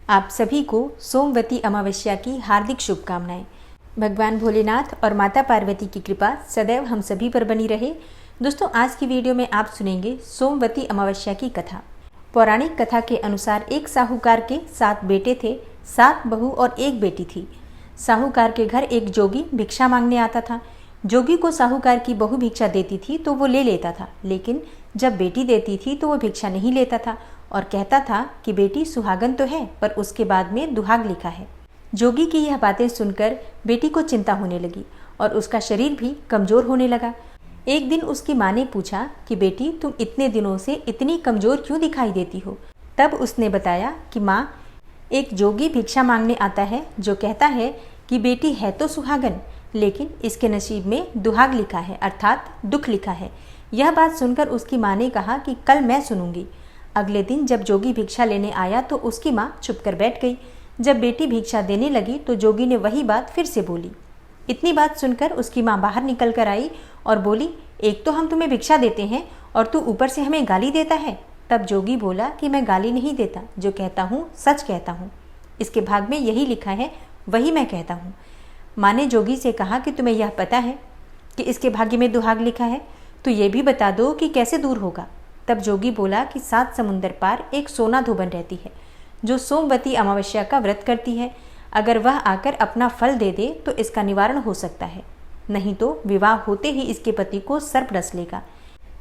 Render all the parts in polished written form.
आप सभी को सोमवती अमावस्या की हार्दिक शुभकामनाएं। भगवान भोलेनाथ और माता पार्वती की कृपा सदैव हम सभी पर बनी रहे। दोस्तों, आज की वीडियो में आप सुनेंगे सोमवती अमावस्या की कथा। पौराणिक कथा के अनुसार एक साहूकार के 7 बेटे थे, 7 बहू और 1 बेटी थी। साहूकार के घर एक जोगी भिक्षा मांगने आता था। जोगी को साहूकार की बहू भिक्षा देती थी तो वो ले लेता था, लेकिन जब बेटी देती थी तो वो भिक्षा नहीं लेता था और कहता था कि बेटी सुहागन तो है, पर उसके बाद में दुहाग लिखा है। जोगी की यह बातें सुनकर बेटी को चिंता होने लगी और उसका शरीर भी कमजोर होने लगा। एक दिन उसकी माँ ने पूछा कि बेटी, तुम इतने दिनों से इतनी कमजोर क्यों दिखाई देती हो? तब उसने बताया कि माँ, एक जोगी भिक्षा मांगने आता है जो कहता है कि बेटी है तो सुहागन, लेकिन इसके नसीब में दुहाग लिखा है, अर्थात दुख लिखा है। यह बात सुनकर उसकी माँ ने कहा कि कल मैं सुनूंगी। अगले दिन जब जोगी भिक्षा लेने आया तो उसकी माँ चुप कर बैठ गई। जब बेटी भिक्षा देने लगी तो जोगी ने वही बात फिर से बोली। इतनी बात सुनकर उसकी माँ बाहर निकल कर आई और बोली, एक तो हम तुम्हें भिक्षा देते हैं और तू ऊपर से हमें गाली देता है। तब जोगी बोला कि मैं गाली नहीं देता, जो कहता हूँ सच कहता हूँ। इसके भाग में यही लिखा है, वही मैं कहता हूँ। माँ ने जोगी से कहा कि तुम्हें यह पता है कि इसके भाग्य में दुहाग लिखा है, तो ये भी बता दो कि कैसे दूर होगा। तब जोगी बोला कि 7 समुंदर पार एक सोना धोबन रहती है जो सोमवती अमावस्या का व्रत करती है। अगर वह आकर अपना फल दे दे तो इसका निवारण हो सकता है, नहीं तो विवाह होते ही इसके पति को सर्प डस लेगा।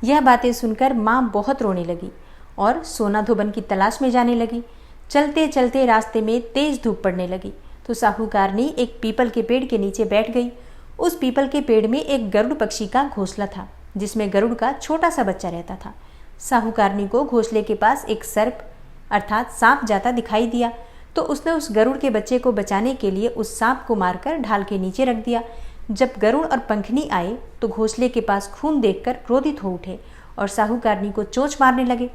यह बातें सुनकर माँ बहुत रोने लगी और सोना धोबन की तलाश में जाने लगी। चलते चलते रास्ते में तेज धूप पड़ने लगी तो साहूकारनी एक पीपल के पेड़ के नीचे बैठ गई। उस पीपल के पेड़ में एक गरुड़ पक्षी का घोंसला था जिसमें गरुड़ का छोटा सा बच्चा रहता था। साहूकारनी को घोंसले के पास एक सर्प अर्थात सांप जाता दिखाई दिया तो उसने उस गरुड़ के बच्चे को बचाने के लिए उस सांप को मारकर ढाल के नीचे रख दिया। जब गरुड़ और पंखनी आए तो घोंसले के पास खून देखकर क्रोधित हो उठे और साहूकारनी को चोंच मारने लगे।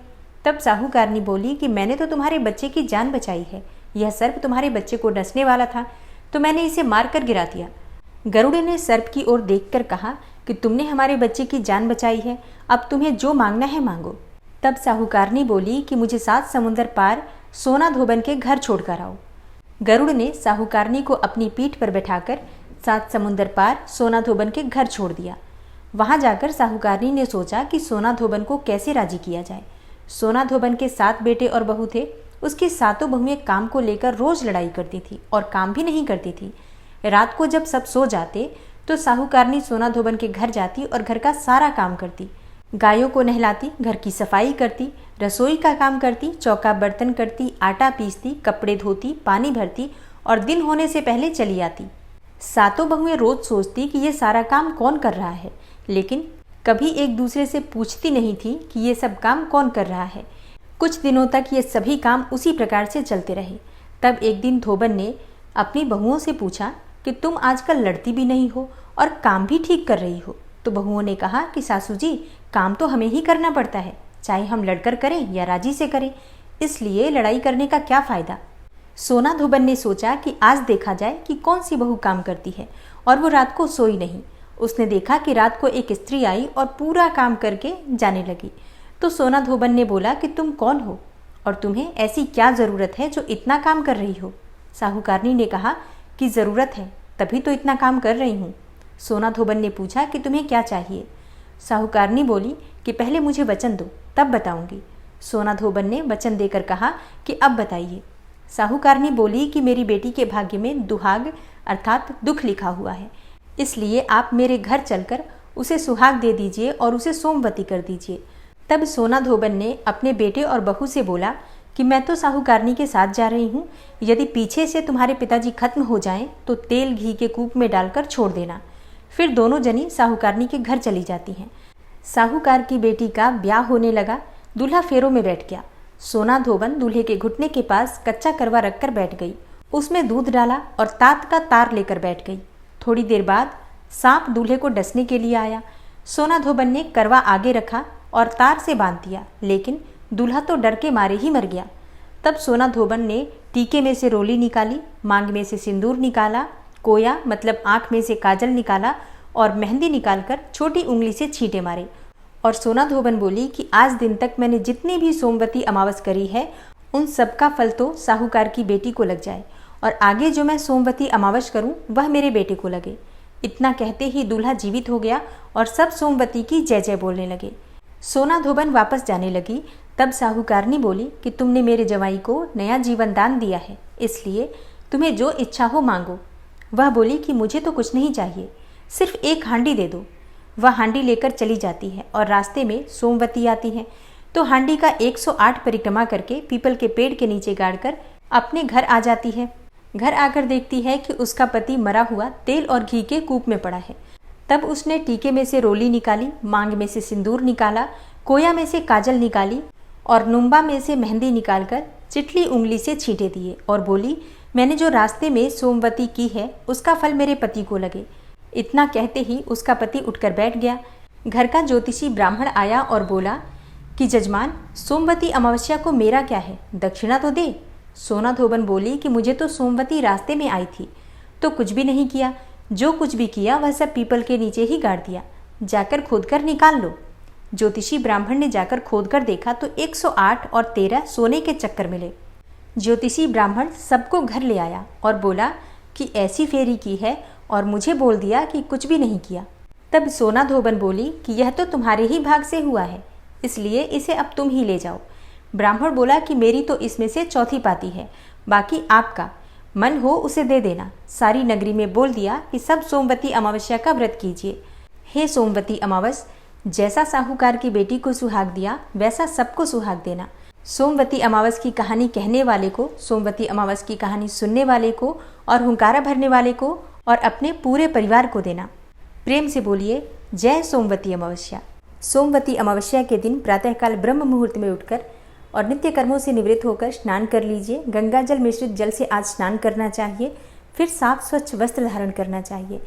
तब साहूकारनी बोली कि मैंने तो तुम्हारे बच्चे की जान बचाई है, यह सर्प तुम्हारे बच्चे को डसने वाला था तो मैंने इसे मारकर गिरा दिया। गरुड़ ने सर्प की ओर देखकर कहा कि तुमने हमारे बच्चे की जान बचाई है, अब तुम्हें जो मांगना है मांगो। तब साहूकारनी बोली कि मुझे 7 समुंदर पार सोना धोबन के घर छोड़कर आओ। गरुड़ ने साहूकारनी को अपनी पीठ पर बैठाकर 7 समुंदर पार सोना धोबन के घर छोड़ दिया। वहां जाकर साहूकारनी ने सोचा कि सोना धोबन को कैसे राजी किया जाए। सोना धोबन के 7 बेटे और बहू थे। उसकी 7 बहुएं काम को लेकर रोज लड़ाई करती थी और काम भी नहीं करती थी। रात को जब सब सो जाते तो साहूकारनी सोना धोबन के घर जाती और घर का सारा काम करती। गायों को नहलाती, घर की सफाई करती, रसोई का काम करती, चौका बर्तन करती, आटा पीसती, कपड़े धोती, पानी भरती और दिन होने से पहले चली आती। 7 बहुएं रोज सोचती कि ये सारा काम कौन कर रहा है, लेकिन कभी एक दूसरे से पूछती नहीं थी कि ये सब काम कौन कर रहा है। कुछ दिनों तक ये सभी काम उसी प्रकार से चलते रहे। तब एक दिन धोबन ने अपनी बहुओं से पूछा कि तुम आजकल लड़ती भी नहीं हो और काम भी ठीक कर रही हो। तो बहुओं ने कहा कि सासू जी, काम तो हमें ही करना पड़ता है, चाहे हम लड़कर करें या राजी से करें, इसलिए लड़ाई करने का क्या फायदा। सोना धोबन ने सोचा कि आज देखा जाए कि कौन सी बहू काम करती है, और वो रात को सोई नहीं। उसने देखा कि रात को एक स्त्री आई और पूरा काम करके जाने लगी। तो सोना धोबन ने बोला कि तुम कौन हो और तुम्हें ऐसी क्या ज़रूरत है जो इतना काम कर रही हो। साहूकारनी ने कहा कि ज़रूरत है, तभी तो इतना काम कर रही हूँ। सोना धोबन ने पूछा कि तुम्हें क्या चाहिए। साहूकारनी बोली कि पहले मुझे वचन दो, तब बताऊंगी। सोना धोबन ने वचन देकर कहा कि अब बताइए। साहूकारनी बोली कि मेरी बेटी के भाग्य में दुहाग अर्थात दुख लिखा हुआ है, इसलिए आप मेरे घर चलकर उसे सुहाग दे दीजिए और उसे सोमवती कर दीजिए। तब सोना धोबन ने अपने बेटे और बहू से बोला कि मैं तो साहूकारनी के साथ जा रही हूँ, यदि पीछे से तुम्हारे पिताजी खत्म हो जाएं तो तेल घी के कूप में डालकर छोड़ देना। फिर दोनों जनी साहूकारनी के घर चली जाती हैं। साहूकार की बेटी का ब्याह होने लगा। दूल्हा फेरों में बैठ गया। सोना धोबन दूल्हे के घुटने के पास कच्चा करवा रखकर बैठ गई, उसमें दूध डाला और तात का तार लेकर बैठ गई। थोड़ी देर बाद सांप दूल्हे को डसने के लिए आया। सोना धोबन ने करवा आगे रखा और तार से बांध दिया, लेकिन दूल्हा तो डर के मारे ही मर गया। तब सोना धोबन ने टीके में से रोली निकाली, मांग में से सिंदूर निकाला, कोया मतलब आंख में से काजल निकाला और मेहंदी निकालकर छोटी उंगली से छींटे मारे। और सोना धोबन बोली कि आज दिन तक मैंने जितनी भी सोमवती अमावस करी है उन सब का फल तो साहूकार की बेटी को लग जाए और आगे जो मैं सोमवती अमावस करूं वह मेरे बेटे को लगे। इतना कहते ही दूल्हा जीवित हो गया और सब सोमवती की जय जय बोलने लगे। सोना धोबन वापस जाने लगी तब साहूकारनी बोली कि तुमने मेरे जवाई को नया जीवन दान दिया है, इसलिए तुम्हें जो इच्छा हो मांगो। वह बोली कि मुझे तो कुछ नहीं चाहिए, सिर्फ एक हांडी दे दो। वह हांडी लेकर चली जाती है और रास्ते में सोमवती आती है तो हांडी का 108 परिक्रमा करके पीपल के पेड़ के नीचे गाड़कर अपने घर आ जाती है। घर आकर देखती है कि उसका पति मरा हुआ तेल और घी के कूप में पड़ा है। तब उसने टीके में से रोली निकाली, मांग में से सिंदूर निकाला, कोया में से काजल निकाली और नुम्बा में से मेहंदी निकालकर चिटली उंगली से छींटे दिए और बोली, मैंने जो रास्ते में सोमवती की है उसका फल मेरे पति को लगे। इतना कहते ही उसका पति उठकर बैठ गया। घर का ज्योतिषी ब्राह्मण आया और बोला कि जजमान, सोमवती अमावस्या को मेरा क्या है, दक्षिणा तो दे। सोना धोबन बोली कि मुझे तो सोमवती रास्ते में आई थी तो कुछ भी नहीं किया, जो कुछ भी किया वह सब पीपल के नीचे ही गाड़ दिया, जाकर खोदकर निकाल लो। ज्योतिषी ब्राह्मण ने जाकर खोदकर देखा तो 108 और 13 सोने के चक्कर मिले। ज्योतिषी ब्राह्मण सबको घर ले आया और बोला कि ऐसी फेरी की है और मुझे बोल दिया कि कुछ भी नहीं किया। तब सोना धोबन बोली कि यह तो तुम्हारे ही भाग से हुआ है, इसलिए इसे अब तुम ही ले जाओ। ब्राह्मण बोला कि मेरी तो इसमें से चौथी पाती है, बाकी आपका मन हो उसे दे देना। सारी नगरी में बोल दिया कि सब सोमवती अमावस्या का व्रत कीजिए। हे सोमवती अमावस, जैसा साहूकार की बेटी को सुहाग दिया वैसा सबको सुहाग देना। सोमवती अमावस की कहानी कहने वाले को, सोमवती अमावस की कहानी सुनने वाले को और हुंकारा भरने वाले को और अपने पूरे परिवार को देना। प्रेम से बोलिए जय सोमवती अमावस्या। सोमवती अमावस्या के दिन प्रातःकाल ब्रह्म मुहूर्त में उठकर और नित्य कर्मों से निवृत्त होकर स्नान कर लीजिए। गंगा जल मिश्रित जल से आज स्नान करना चाहिए। फिर साफ स्वच्छ वस्त्र धारण करना चाहिए।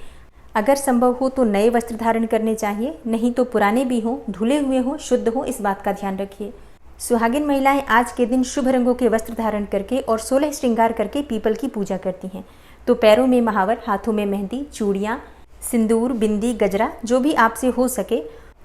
अगर संभव हो तो नए वस्त्र धारण करने चाहिए, नहीं तो पुराने भी हों, धुले हुए हों, शुद्ध हों, इस बात का ध्यान रखिए। सुहागिन महिलाएं आज के दिन शुभ रंगों के वस्त्र धारण करके और 16 श्रृंगार करके पीपल की पूजा करती हैं। तो पैरों में महावर, हाथों में मेहंदी, चूड़ियाँ, सिंदूर, बिंदी, गजरा, जो भी आपसे हो सके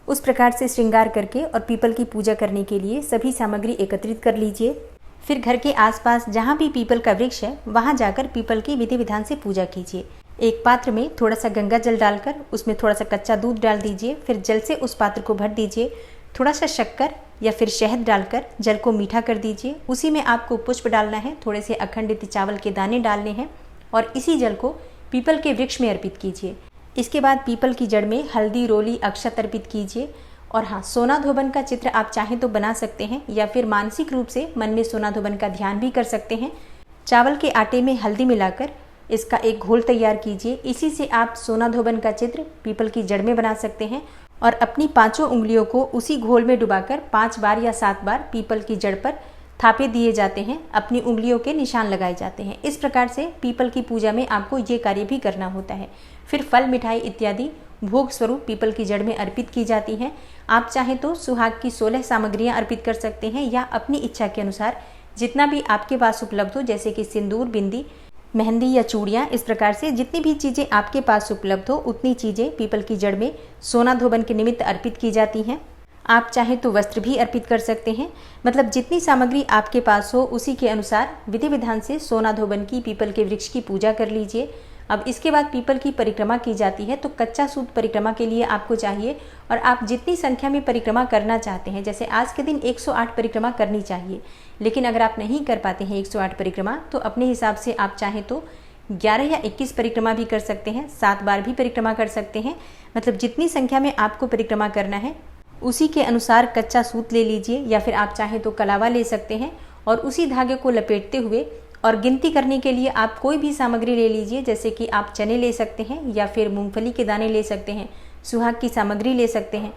उस प्रकार से श्रृंगार करके और पीपल की पूजा करने के लिए सभी सामग्री एकत्रित कर लीजिए। फिर घर के आसपास जहाँ भी पीपल का वृक्ष है वहाँ जाकर पीपल की विधि विधान से पूजा कीजिए। एक पात्र में थोड़ा सा गंगा जल डालकर उसमें थोड़ा सा कच्चा दूध डाल दीजिए। फिर जल से उस पात्र को भर दीजिए। थोड़ा सा शक्कर या फिर शहद डालकर जल को मीठा कर दीजिए। उसी में आपको पुष्प डालना है, थोड़े से अखंडित चावल के दाने डालने हैं और इसी जल को पीपल के वृक्ष में अर्पित कीजिए। इसके बाद पीपल की जड़ में हल्दी, रोली, अक्षत अर्पित कीजिए। और हाँ, सोना धोबन का चित्र आप चाहें तो बना सकते हैं या फिर मानसिक रूप से मन में सोना धोबन का ध्यान भी कर सकते हैं। चावल के आटे में हल्दी मिलाकर इसका एक घोल तैयार कीजिए। इसी से आप सोना धोबन का चित्र पीपल की जड़ में बना सकते हैं और अपनी 5 उंगलियों को उसी घोल में डुबाकर 5 बार या 7 बार पीपल की जड़ पर थापे दिए जाते हैं, अपनी उंगलियों के निशान लगाए जाते हैं। इस प्रकार से पीपल की पूजा में आपको ये कार्य भी करना होता है। फिर फल, मिठाई इत्यादि भोग स्वरूप पीपल की जड़ में अर्पित की जाती हैं। आप चाहें तो सुहाग की 16 सामग्रियां अर्पित कर सकते हैं या अपनी इच्छा के अनुसार जितना भी आपके पास उपलब्ध हो, जैसे कि सिंदूर, बिंदी, मेहंदी या चूड़ियाँ, इस प्रकार से जितनी भी चीज़ें आपके पास उपलब्ध हो उतनी चीज़ें पीपल की जड़ में सोना धोबन के निमित्त अर्पित की जाती हैं। आप चाहें तो वस्त्र भी अर्पित कर सकते हैं। मतलब जितनी सामग्री आपके पास हो उसी के अनुसार विधि विधान से सोना धोबन की पीपल के वृक्ष की पूजा कर लीजिए। अब इसके बाद पीपल की परिक्रमा की जाती है। तो कच्चा सूत परिक्रमा के लिए आपको चाहिए और आप जितनी संख्या में परिक्रमा करना चाहते हैं, जैसे आज के दिन 108 परिक्रमा करनी चाहिए, लेकिन अगर आप नहीं कर पाते हैं 108 परिक्रमा तो अपने हिसाब से आप चाहें तो 11 या 21 परिक्रमा भी कर सकते हैं, 7 बार भी परिक्रमा कर सकते हैं। मतलब जितनी संख्या में आपको परिक्रमा करना है उसी के अनुसार कच्चा सूत ले लीजिए या फिर आप चाहें तो कलावा ले सकते हैं और उसी धागे को लपेटते हुए और गिनती करने के लिए आप कोई भी सामग्री ले लीजिए, जैसे कि आप चने ले सकते हैं या फिर मूंगफली के दाने ले सकते हैं, सुहाग की सामग्री ले सकते हैं।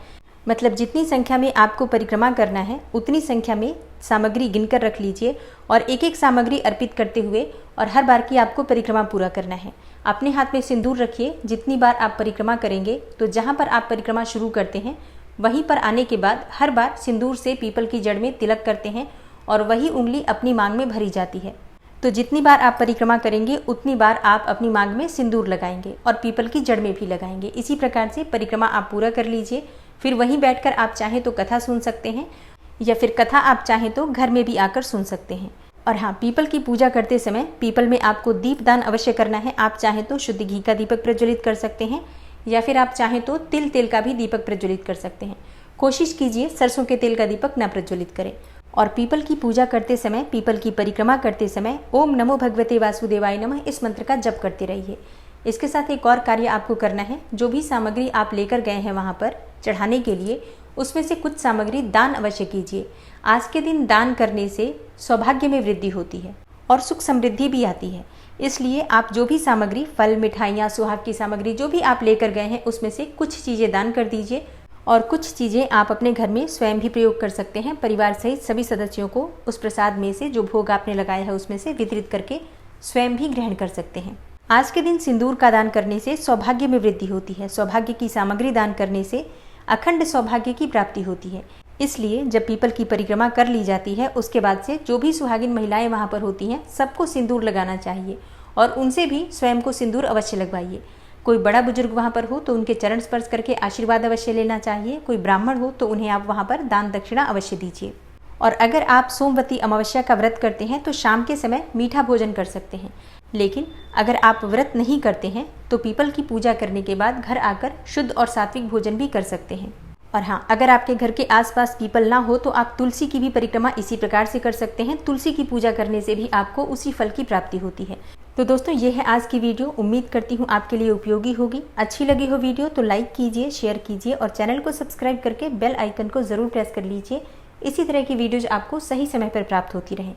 मतलब जितनी संख्या में आपको परिक्रमा करना है उतनी संख्या में सामग्री गिनकर रख लीजिए और एक एक सामग्री अर्पित करते हुए और हर बार की आपको परिक्रमा पूरा करना है। अपने हाथ में सिंदूर रखिए। जितनी बार आप परिक्रमा करेंगे तो जहाँ पर आप परिक्रमा शुरू करते हैं वहीं पर आने के बाद हर बार सिंदूर से पीपल की जड़ में तिलक करते हैं और वही उंगली अपनी मांग में भरी जाती है। तो जितनी बार आप परिक्रमा करेंगे उतनी बार आप अपनी मांग में सिंदूर लगाएंगे और पीपल की जड़ में भी लगाएंगे। इसी प्रकार से परिक्रमा आप पूरा कर लीजिए। फिर वहीं बैठकर आप चाहें तो कथा सुन सकते हैं या फिर कथा आप चाहें तो घर में भी आकर सुन सकते हैं। और हाँ, पीपल की पूजा करते समय पीपल में आपको दीपदान अवश्य करना है। आप चाहें तो शुद्ध घी का दीपक प्रज्वलित कर सकते हैं या फिर आप चाहें तो तिल तेल का भी दीपक प्रज्वलित कर सकते हैं। कोशिश कीजिए सरसों के तेल का दीपक न प्रज्वलित करें। और पीपल की पूजा करते समय, पीपल की परिक्रमा करते समय ओम नमो भगवते वासुदेवाय नमः इस मंत्र का जप करते रहिए। इसके साथ एक और कार्य आपको करना है। जो भी सामग्री आप लेकर गए हैं वहाँ पर चढ़ाने के लिए, उसमें से कुछ सामग्री दान अवश्य कीजिए। आज के दिन दान करने से सौभाग्य में वृद्धि होती है और सुख समृद्धि भी आती है। इसलिए आप जो भी सामग्री, फल, मिठाइयाँ, सुहाग की सामग्री जो भी आप लेकर गए हैं, उसमें से कुछ चीज़ें दान कर दीजिए और कुछ चीज़ें आप अपने घर में स्वयं भी प्रयोग कर सकते हैं। परिवार सहित सभी सदस्यों को उस प्रसाद में से, जो भोग आपने लगाया है उसमें से वितरित करके स्वयं भी ग्रहण कर सकते हैं। आज के दिन सिंदूर का दान करने से सौभाग्य में वृद्धि होती है। सौभाग्य की सामग्री दान करने से अखंड सौभाग्य की प्राप्ति होती है। इसलिए जब पीपल की परिक्रमा कर ली जाती है, उसके बाद से जो भी सुहागिन महिलाएं वहाँ पर होती हैं, सबको सिंदूर लगाना चाहिए और उनसे भी स्वयं को सिंदूर अवश्य लगवाइए। कोई बड़ा बुजुर्ग वहाँ पर हो तो उनके चरण स्पर्श करके आशीर्वाद अवश्य लेना चाहिए। कोई ब्राह्मण हो तो उन्हें आप वहाँ पर दान दक्षिणा अवश्य दीजिए। और अगर आप सोमवती अमावस्या का व्रत करते हैं तो शाम के समय मीठा भोजन कर सकते हैं। लेकिन अगर आप व्रत नहीं करते हैं तो पीपल की पूजा करने के बाद घर आकर शुद्ध और सात्विक भोजन भी कर सकते हैं। और हाँ, अगर आपके घर के आसपास पीपल ना हो तो आप तुलसी की भी परिक्रमा इसी प्रकार से कर सकते हैं। तुलसी की पूजा करने से भी आपको उसी फल की प्राप्ति होती है। तो दोस्तों, ये है आज की वीडियो। उम्मीद करती हूँ आपके लिए उपयोगी होगी। अच्छी लगी हो वीडियो तो लाइक कीजिए, शेयर कीजिए और चैनल को सब्सक्राइब करके बेल आइकन को ज़रूर प्रेस कर लीजिए। इसी तरह की वीडियोज आपको सही समय पर प्राप्त होती रहें।